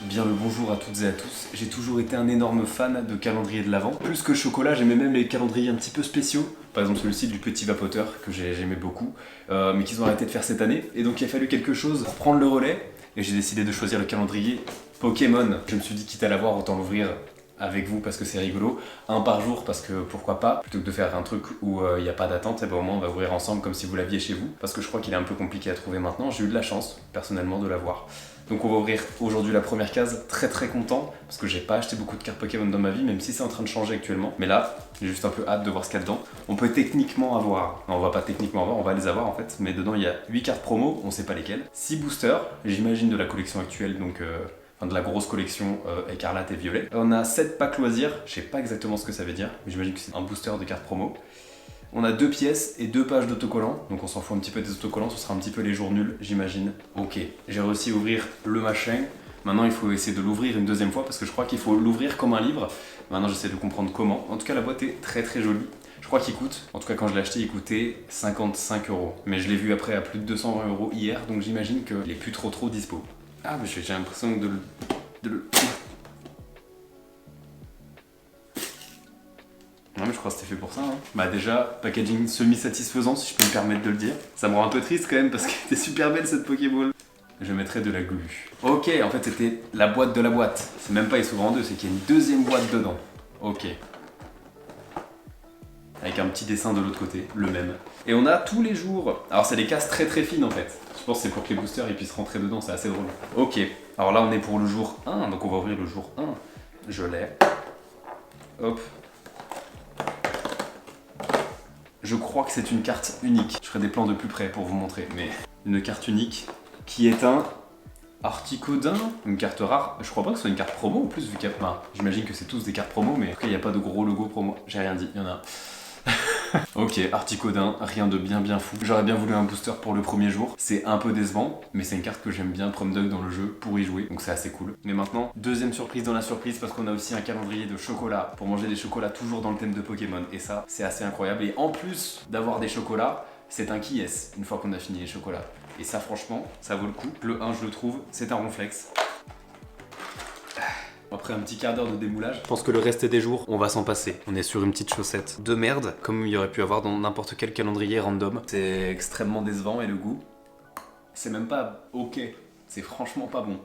Bien le bonjour à toutes et à tous. J'ai toujours été un énorme fan de calendrier de l'Avent. Plus que chocolat, j'aimais même les calendriers un petit peu spéciaux. Par exemple celui-ci du Petit Vapoteur que j'aimais beaucoup, mais qu'ils ont arrêté de faire cette année. Et donc il a fallu quelque chose pour prendre le relais. Et j'ai décidé de choisir le calendrier Pokémon. Je me suis dit quitte à l'avoir, autant l'ouvrir avec vous parce que c'est rigolo, un par jour parce que pourquoi pas, plutôt que de faire un truc où il n'y a pas d'attente, et ben au moins on va ouvrir ensemble comme si vous l'aviez chez vous, parce que je crois qu'il est un peu compliqué à trouver maintenant. J'ai eu de la chance personnellement de l'avoir. Donc on va ouvrir aujourd'hui la première case, très content, parce que j'ai pas acheté beaucoup de cartes Pokémon dans ma vie, même si c'est en train de changer actuellement. Mais là, j'ai juste un peu hâte de voir ce qu'il y a dedans. On peut techniquement avoir, non on va pas techniquement avoir, on va les avoir en fait, mais dedans il y a 8 cartes promo, on sait pas lesquelles, 6 boosters, j'imagine de la collection actuelle, donc enfin de la grosse collection écarlate et violet. On a 7 packs loisirs, je sais pas exactement ce que ça veut dire, mais j'imagine que c'est un booster de cartes promo. On a 2 pièces et 2 pages d'autocollants, donc on s'en fout un petit peu des autocollants, ce sera un petit peu les jours nuls, j'imagine. Ok, j'ai réussi à ouvrir le machin. Maintenant il faut essayer de l'ouvrir une deuxième fois parce que je crois qu'il faut l'ouvrir comme un livre. Maintenant j'essaie de comprendre comment. En tout cas la boîte est très jolie. Je crois qu'il coûte, en tout cas quand je l'ai acheté il coûtait 55 €. Mais je l'ai vu après à plus de 220 € hier, donc j'imagine qu'il est plus trop dispo. Ah mais j'ai l'impression de le... Non mais je crois que c'était fait pour ça. Hein. Bah déjà, packaging semi-satisfaisant si je peux me permettre de le dire. Ça me rend un peu triste quand même parce qu'elle était super belle cette Pokéball. Je mettrais de la glu. Ok, en fait c'était la boîte de la boîte. C'est même pas il s'ouvre en deux, c'est qu'il y a une deuxième boîte dedans. Ok. Avec un petit dessin de l'autre côté, le même. Et on a tous les jours. Alors c'est des cases très fines en fait. Je pense que c'est pour que les boosters ils puissent rentrer dedans, c'est assez drôle. Ok, alors là on est pour le jour 1, donc on va ouvrir le jour 1. Je l'ai. Hop. Je crois que c'est une carte unique. Je ferai des plans de plus près pour vous montrer, mais une carte unique qui est un Articodin, une carte rare. Je crois pas que ce soit une carte promo en plus vu qu'il y a... Enfin, j'imagine que c'est tous des cartes promo, mais en tout cas il n'y a pas de gros logo promo. J'ai rien dit, il y en a. Ok, Articodin, rien de bien fou. J'aurais bien voulu un booster pour le premier jour. C'est un peu décevant, mais c'est une carte que j'aime bien Promdug dans le jeu pour y jouer, donc c'est assez cool. Mais maintenant, deuxième surprise dans la surprise, parce qu'on a aussi un calendrier de chocolat pour manger des chocolats toujours dans le thème de Pokémon. Et ça, c'est assez incroyable. Et en plus d'avoir des chocolats, c'est un qui est une fois qu'on a fini les chocolats. Et ça, franchement, ça vaut le coup. Le 1, je le trouve, c'est un ronflex. Après un petit quart d'heure de démoulage, je pense que le reste des jours, on va s'en passer. On est sur une petite chaussette de merde, comme il y aurait pu avoir dans n'importe quel calendrier random. C'est extrêmement décevant et le goût, c'est même pas ok, c'est franchement pas bon.